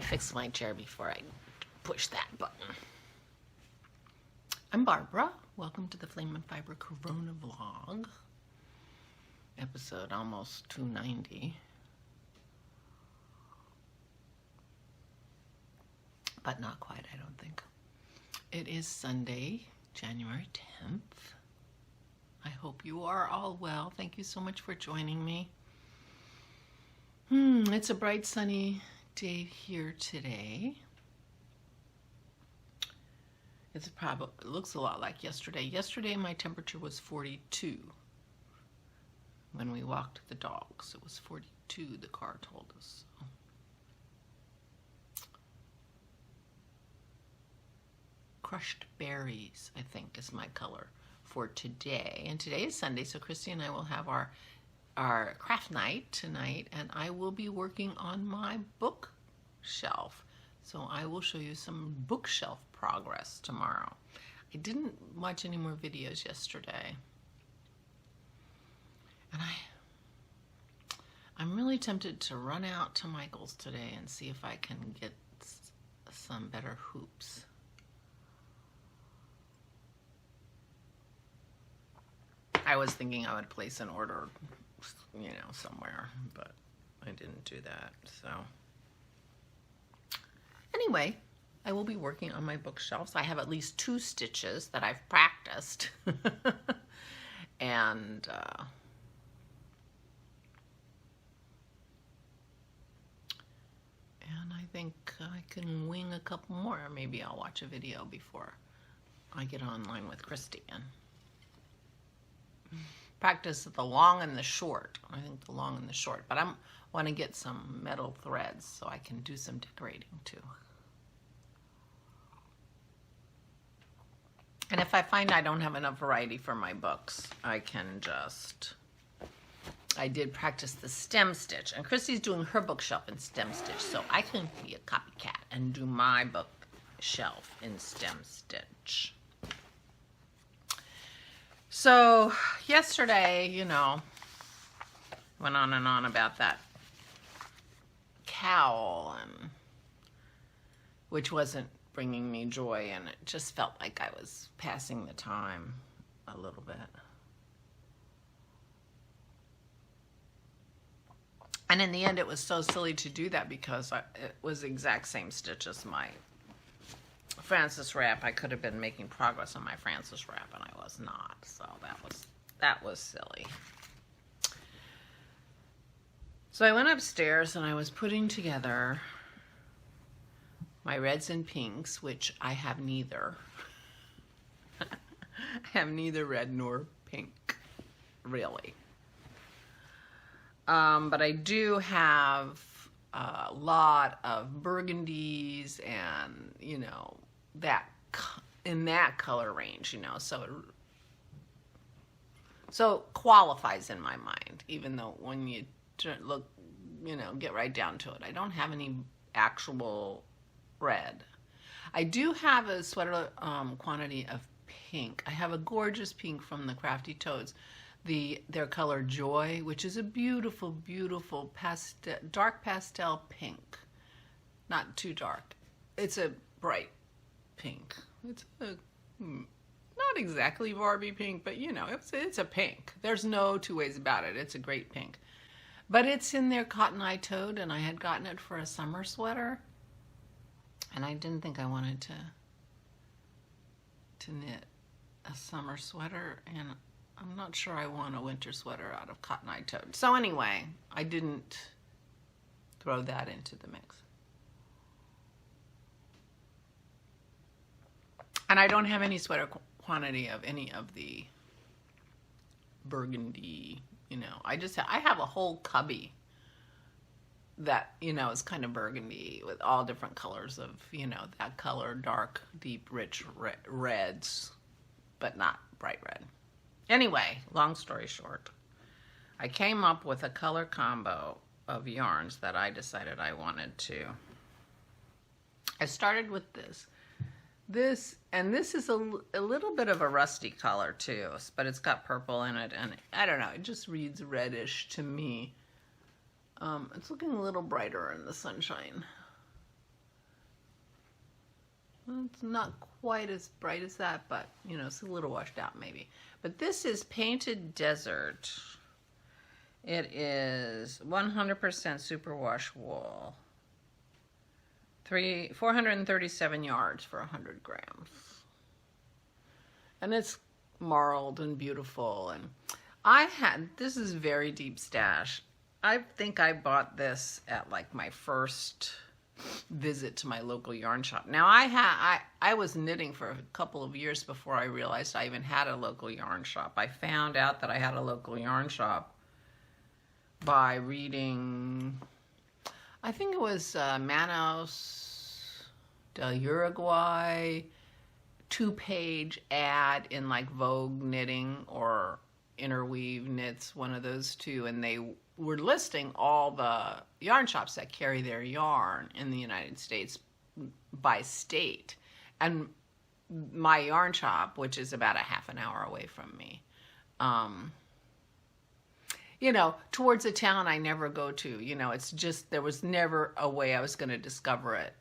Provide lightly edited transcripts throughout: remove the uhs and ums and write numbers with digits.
fix my chair before I push that button. I'm Barbara. Welcome to the Flame and Fiber CoronaVlog. Episode almost 290. But not quite, I don't think. It is Sunday, January 10th. I hope you are all well. Thank you so much for joining me. It's a bright, sunny day here today. It looks a lot like yesterday. Yesterday my temperature was 42 when we walked the dogs. It was 42, the car told us. So. Crushed berries, I think, is my color for today. And today is Sunday, so Christy and I will have our craft night tonight, and I will be working on my bookshelf. So I will show you some bookshelf progress tomorrow. I didn't watch any more videos yesterday. And I'm really tempted to run out to Michael's today and see if I can get some better hoops. I was thinking I would place an order, you know, somewhere, but I didn't do that, so. Anyway, I will be working on my bookshelves. I have at least 2 stitches that I've practiced. And I think I can wing a couple more. Maybe I'll watch a video before I get online with Christy and practice the long and the short. I think the long and the short, but I want to get some metal threads so I can do some decorating too. And if I find I don't have enough variety for my books, I can just, I did practice the stem stitch, and Christy's doing her bookshelf in stem stitch, so I can be a copycat and do my bookshelf in stem stitch. So yesterday, you know, went on and on about that cowl, and which wasn't bringing me joy, and it just felt like I was passing the time a little bit. And in the end, it was so silly to do that because it was the exact same stitch as my Francis wrap. I could have been making progress on my Francis wrap, and I was not. So that was silly. So I went upstairs and I was putting together my reds and pinks, which I have neither. I have neither red nor pink, really. But I do have a lot of burgundies and, you know, that in that color range, you know, so it qualifies in my mind, even though when you look, you know, get right down to it, I don't have any actual red. I do have a sweater quantity of pink. I have a gorgeous pink from the Crafty Toads, their color Joy, which is a beautiful, beautiful pastel, dark pastel pink. Not too dark. It's a bright pink. It's not exactly Barbie pink, but you know, it's a pink. There's no 2 ways about it. It's a great pink. But it's in their Cotton Eye Toad, and I had gotten it for a summer sweater, and I didn't think I wanted to knit a summer sweater, and I'm not sure I want a winter sweater out of Cotton Eye Toad. So anyway, I didn't throw that into the mix. And I don't have any sweater quantity of any of the burgundy, you know. I have a whole cubby that, you know, is kind of burgundy with all different colors of, you know, that color, dark, deep, rich reds, but not bright red. Anyway, long story short, I came up with a color combo of yarns that I decided I wanted to. I started with this. This is a little bit of a rusty color too, but it's got purple in it, and I don't know, it just reads reddish to me. It's looking a little brighter in the sunshine. It's not quite as bright as that, but you know, it's a little washed out maybe. But this is Painted Desert. It is 100% superwash wool. 437 yards for 100 grams. And it's marled and beautiful. And this is very deep stash. I think I bought this at like my first visit to my local yarn shop. Now I was knitting for a couple of years before I realized I even had a local yarn shop. I found out that I had a local yarn shop by reading, I think it was Manos del Uruguay 2-page ad in like Vogue Knitting or Interweave Knits, one of those two, and they were listing all the yarn shops that carry their yarn in the United States by state. And my yarn shop, which is about a half an hour away from me, you know, towards a town I never go to, you know, it's just, there was never a way I was going to discover it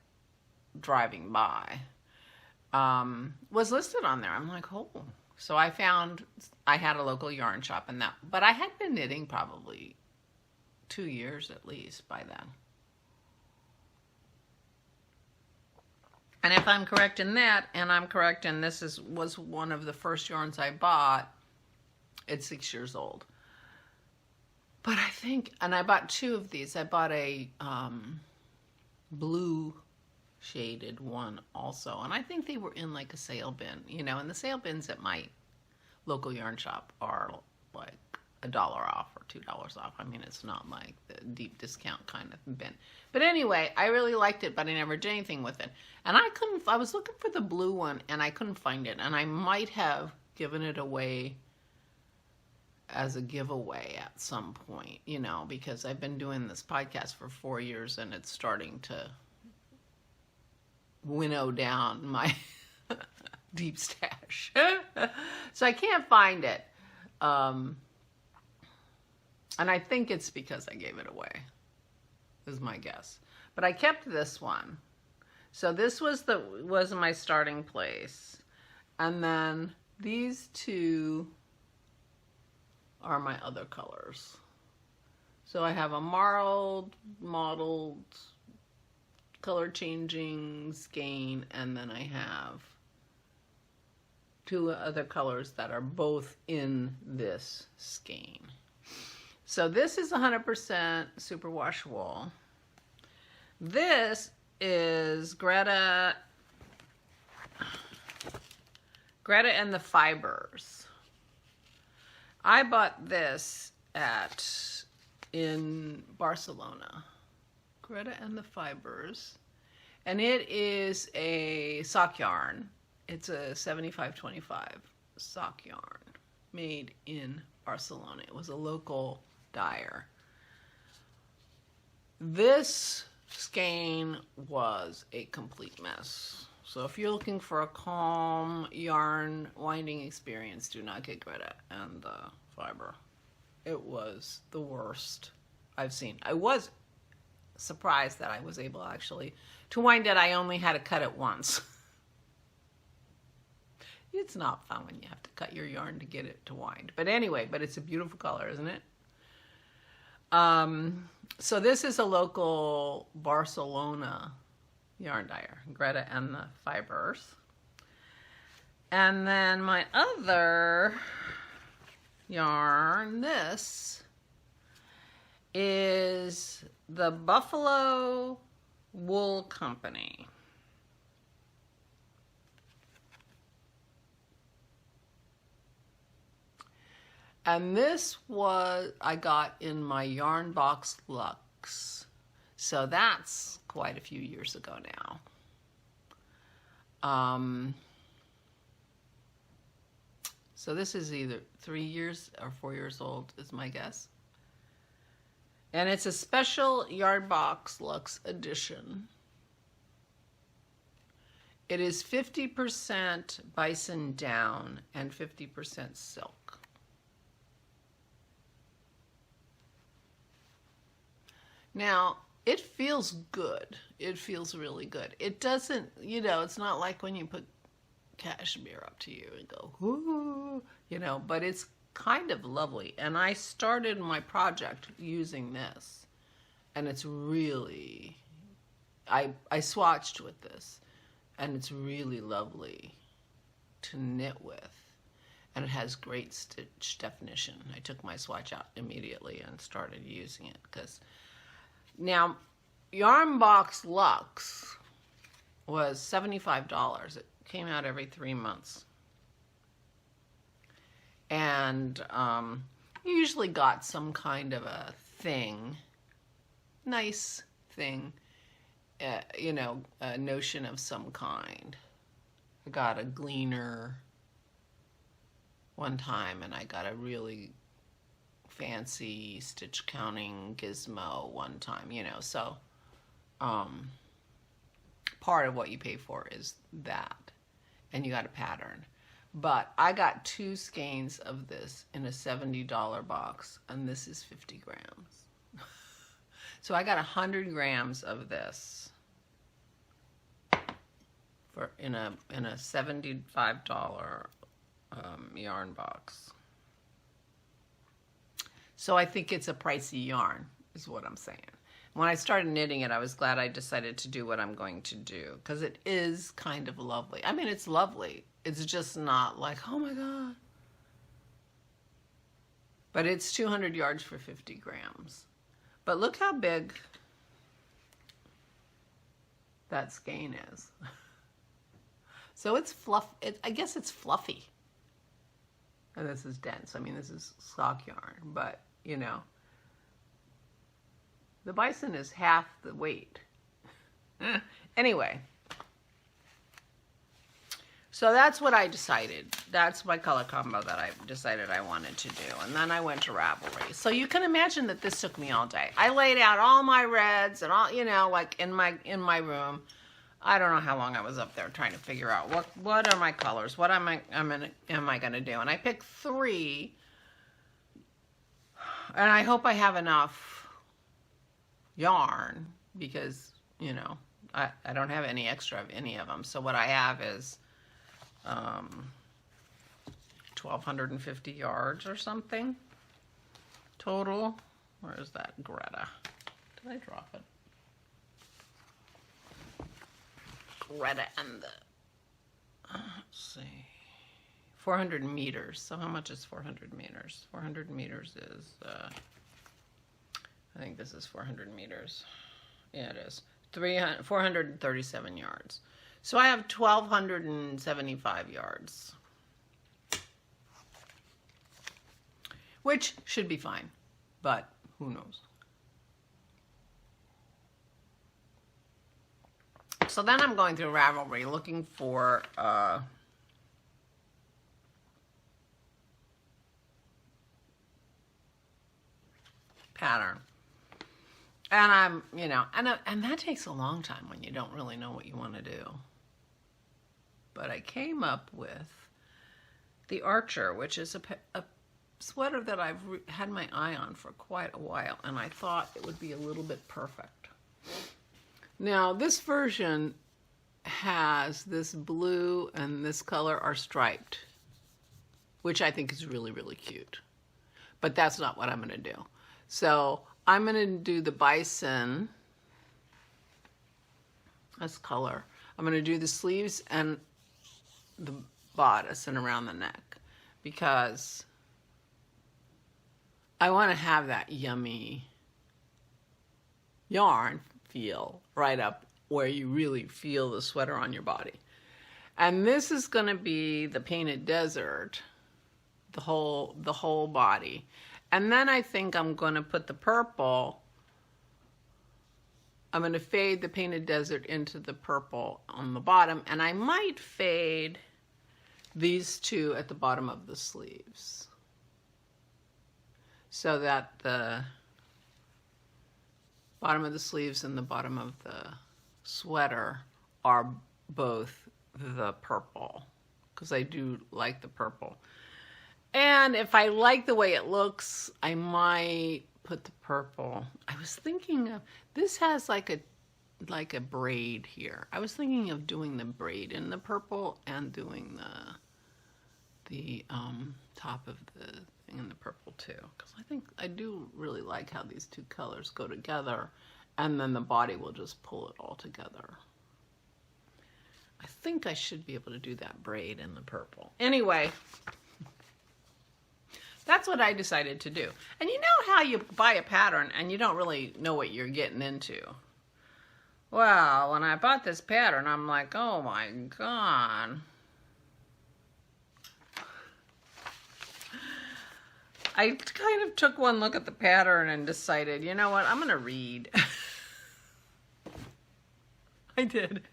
driving by, was listed on there. I'm like, oh. So I found I had a local yarn shop and that, but I had been knitting probably 2 years at least by then. And if I'm correct in that, and I'm correct in this was one of the first yarns I bought, it's 6 years old. But I think, and I bought 2 of these. I bought a blue shaded one also. And I think they were in like a sale bin, you know, and the sale bins at my local yarn shop are like $1 off or $2 off. I mean, it's not like the deep discount kind of bin. But anyway, I really liked it, but I never did anything with it. And I was looking for the blue one and I couldn't find it. And I might have given it away as a giveaway at some point, you know, because I've been doing this podcast for 4 years and it's starting to winnow down my deep stash. So I can't find it. And I think it's because I gave it away, is my guess. But I kept this one. So this was my starting place. And then these 2 are my other colors. So I have a marled, mottled, color changing skein, and then I have 2 other colors that are both in this skein. So this is 100% superwash wool. This is Greta and the Fibers. I bought this in Barcelona. Greta and the Fibers. And it is a sock yarn. It's a 75-25 sock yarn made in Barcelona. It was a local dyer. This skein was a complete mess. So if you're looking for a calm yarn winding experience, do not get Greta and the Fiber. It was the worst I've seen. I was surprised that I was able actually to wind it. I only had to cut it once. It's not fun when you have to cut your yarn to get it to wind. But anyway, but it's a beautiful color, isn't it? So this is a local Barcelona yarn dyer, Greta and the Fibers. And then my other yarn, this is the Buffalo Wool Company. And this I got in my Yarn Box Luxe. So that's quite a few years ago now. So this is either 3 years or 4 years old is my guess. And it's a special Yarn Box Luxe edition. It is 50% bison down and 50% silk. Now, it feels good. It feels really good. It doesn't, you know, it's not like when you put cashmere up to you and go, ooh, you know, but it's kind of lovely. And I started my project using this, and it's really, I swatched with this, and it's really lovely to knit with. And it has great stitch definition. I took my swatch out immediately and started using it, because now Yarn Box Luxe was $75. It came out every 3 months. And you usually got some kind of a thing, nice thing, you know, a notion of some kind. I got a gleaner one time, and I got a really fancy stitch counting gizmo one time, you know, so part of what you pay for is that, and you got a pattern. But I got 2 skeins of this in a $70 box, and this is 50 grams. So I got 100 grams of this for in a $75 yarn box. So I think it's a pricey yarn, is what I'm saying. When I started knitting it, I was glad I decided to do what I'm going to do, because it is kind of lovely. I mean, it's lovely. It's just not like, oh my God. But it's 200 yards for 50 grams. But look how big that skein is. So it's I guess it's fluffy. And this is dense. I mean, this is sock yarn, but you know, the bison is half the weight. Anyway, so that's what I decided. That's my color combo that I decided I wanted to do. And then I went to Ravelry. So you can imagine that this took me all day. I laid out all my reds and all, you know, like in my room. I don't know how long I was up there trying to figure out what are my colors, what am I going to do, and I picked 3, and I hope I have enough yarn, because you know I don't have any extra of any of them. So what I have is 1,250 yards or something total. Where is that, Greta? Did I drop it? Greta and the, let's see, 400 meters. So how much is 400 meters? 400 meters is, I think this is 400 meters. Yeah, it is. 437 yards. So I have 1,275 yards, which should be fine, but who knows? So then I'm going through Ravelry looking for pattern. And I'm, you know, and that takes a long time when you don't really know what you want to do. But I came up with the Archer, which is a sweater that I've had my eye on for quite a while, and I thought it would be a little bit perfect. Now, this version has this blue and this color are striped, which I think is really, really cute. But that's not what I'm going to do. So I'm going to do the bison, this color. I'm going to do the sleeves and the bodice and around the neck, because I want to have that yummy yarn feel right up where you really feel the sweater on your body. And this is going to be the Painted Desert, the whole body. And then I think I'm going to put the purple, I'm going to fade the Painted Desert into the purple on the bottom, and I might fade these 2 at the bottom of the sleeves, so that the bottom of the sleeves and the bottom of the sweater are both the purple, because I do like the purple. And if I like the way it looks, I might put the purple. I was thinking of, this has like a braid here. I was thinking of doing the braid in the purple and doing the top of the thing in the purple too, because I think I do really like how these two colors go together, and then the body will just pull it all together. I think I should be able to do that braid in the purple. Anyway, that's what I decided to do. And you know how you buy a pattern and you don't really know what you're getting into? Well, when I bought this pattern, I'm like, oh my God. I kind of took one look at the pattern and decided, you know what, I'm going to read. I did.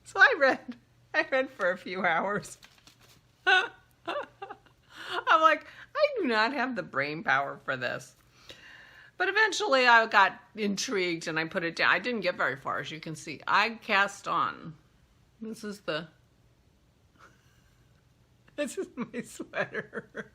So I read for a few hours. I'm like, I do not have the brain power for this. But eventually I got intrigued and I put it down. I didn't get very far, as you can see. I cast on. This is my sweater.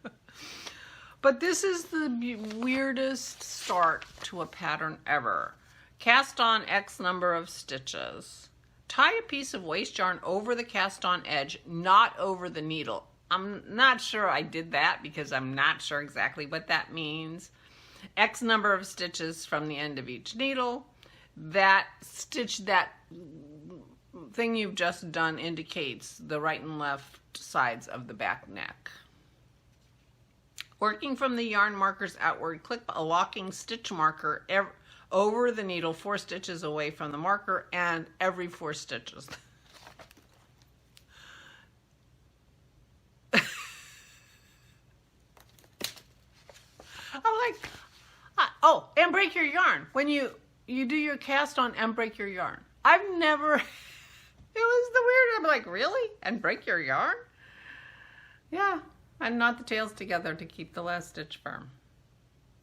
But this is the weirdest start to a pattern ever. Cast on X number of stitches. Tie a piece of waste yarn over the cast on edge, not over the needle. I'm not sure I did that because I'm not sure exactly what that means. X number of stitches from the end of each needle. That stitch, that thing you've just done indicates the right and left sides of the back neck. Working from the yarn markers outward, clip a locking stitch marker over the needle 4 stitches away from the marker and every 4 stitches. I'm like, oh, and break your yarn. When you do your cast on and break your yarn. I've never, it was the weird, I'm like, really? And break your yarn? Yeah, and knot the tails together to keep the last stitch firm.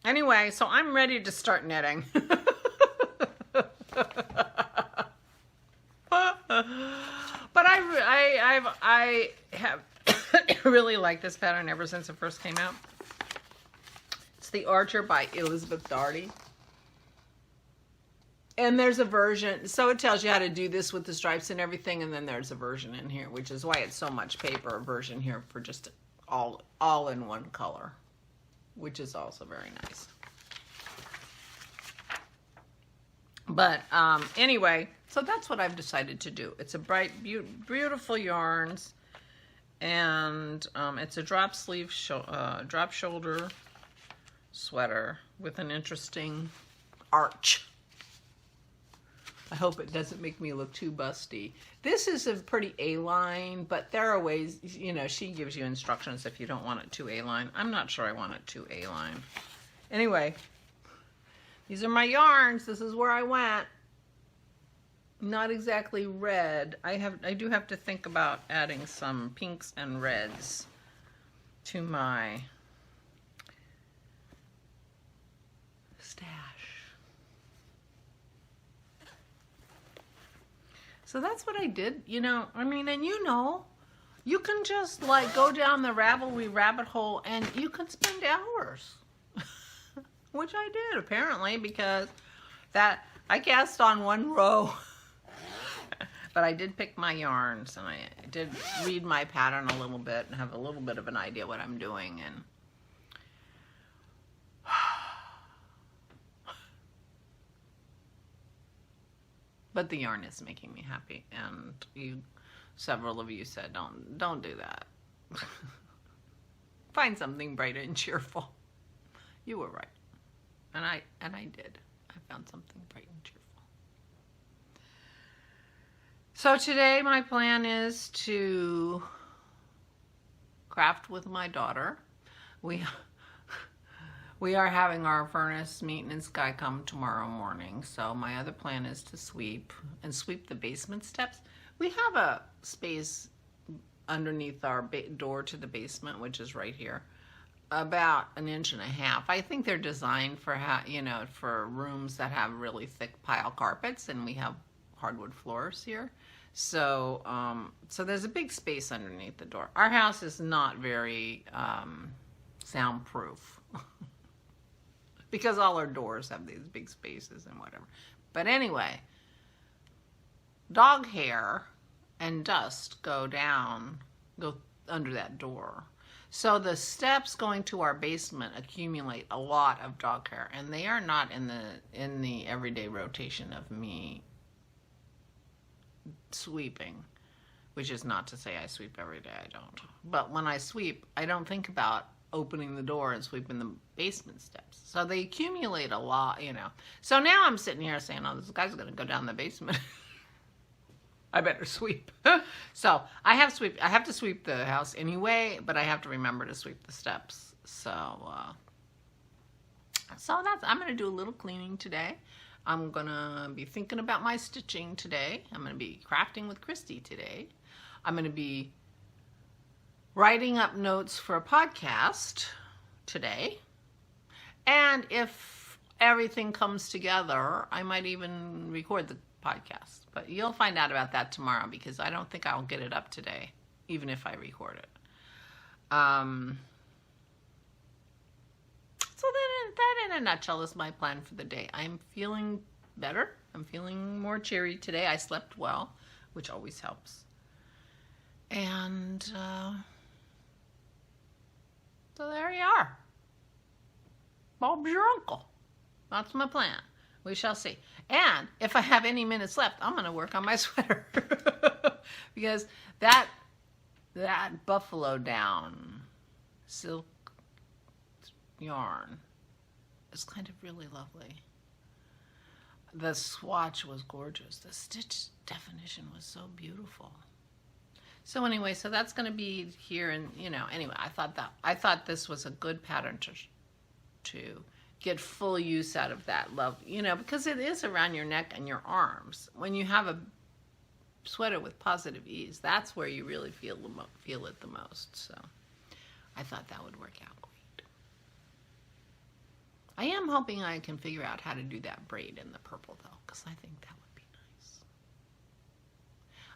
Anyway, so I'm ready to start knitting. But I have really liked this pattern ever since it first came out. It's the Archer by Elizabeth Daugherty. And there's a version, so it tells you how to do this with the stripes and everything, and then there's a version in here, which is why it's so much paper, a version here for just all in one color, which is also very nice. But anyway, so that's what I've decided to do. It's a bright, beautiful yarns, and it's a drop sleeve, drop shoulder sweater with an interesting arch. I hope it doesn't make me look too busty. This is a pretty A-line, but there are ways, you know, she gives you instructions if you don't want it too A-line. I'm not sure I want it too A-line. Anyway, these are my yarns. This is where I went. Not exactly red. I do have to think about adding some pinks and reds to my stash. So that's what I did, you know, I mean, and you know, you can just like go down the Ravelry rabbit hole and you can spend hours, which I did apparently, because that I cast on one row, but I did pick my yarns and I did read my pattern a little bit and have a little bit of an idea what I'm doing. And but the yarn is making me happy, and several of you said, don't do that. Find something bright and cheerful. You were right, and I did. I found something bright and cheerful. So today my plan is to craft with my daughter. We are having our furnace maintenance guy come tomorrow morning, so my other plan is to sweep the basement steps. We have a space underneath our door to the basement, which is right here, about 1.5 inches. I think they're designed for for rooms that have really thick pile carpets, and we have hardwood floors here. So so there's a big space underneath the door. Our house is not very soundproof. because all our doors have these big spaces and whatever. But anyway, dog hair and dust go under that door. So the steps going to our basement accumulate a lot of dog hair, and they are not in the everyday rotation of me sweeping, which is not to say I sweep every day, I don't. But when I sweep, I don't think about opening the door and sweeping the basement steps. So they accumulate a lot, you know. So now I'm sitting here saying, oh, this guy's going to go down the basement. I better sweep. So I have to sweep the house anyway, but I have to remember to sweep the steps. So I'm going to do a little cleaning today. I'm going to be thinking about my stitching today. I'm going to be crafting with Christy today. I'm going to be writing up notes for a podcast today. And if everything comes together, I might even record the podcast. But you'll find out about that tomorrow, because I don't think I'll get it up today, even if I record it. So that in a nutshell is my plan for the day. I'm feeling better. I'm feeling more cheery today. I slept well, which always helps. And so there you are. Bob's your uncle. That's my plan. We shall see. And if I have any minutes left, I'm going to work on my sweater. Because that buffalo down silk yarn is kind of really lovely. The swatch was gorgeous. The stitch definition was so beautiful. So anyway, so that's going to be here, and anyway, I thought this was a good pattern to get full use out of that love, because it is around your neck and your arms. When you have a sweater with positive ease, that's where you really feel it the most. So I thought that would work out great. I am hoping I can figure out how to do that braid in the purple, though, because I think that would be nice.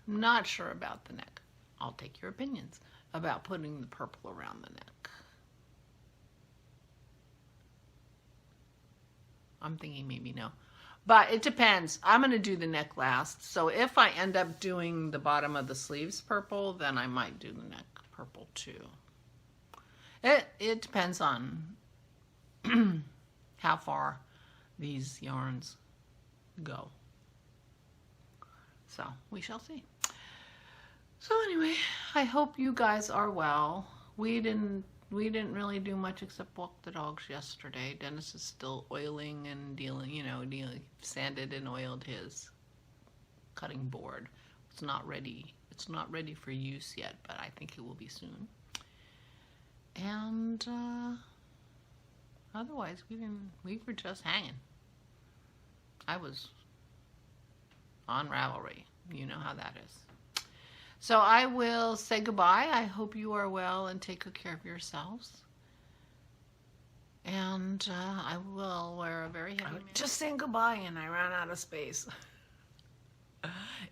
I'm not sure about the neck. I'll take your opinions about putting the purple around the neck. I'm thinking maybe no. But it depends. I'm going to do the neck last. So if I end up doing the bottom of the sleeves purple, then I might do the neck purple too. It depends on how far these yarns go. So we shall see. So anyway, I hope you guys are well. We didn't really do much except walk the dogs yesterday. Dennis is still oiling and dealing, sanded and oiled his cutting board. It's not ready. It's not ready for use yet, but I think it will be soon. And otherwise, we were just hanging. I was on Ravelry. You know how that is. So I will say goodbye. I hope you are well and take good care of yourselves. And I will wear a very heavy mask. Just saying goodbye and I ran out of space.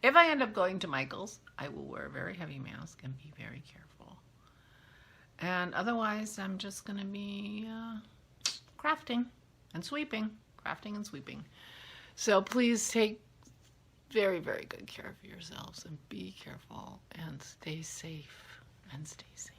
If I end up going to Michael's, I will wear a very heavy mask and be very careful. And otherwise, I'm just going to be crafting and sweeping. Crafting and sweeping. So please take very, very good care of yourselves and be careful and stay safe and stay sane.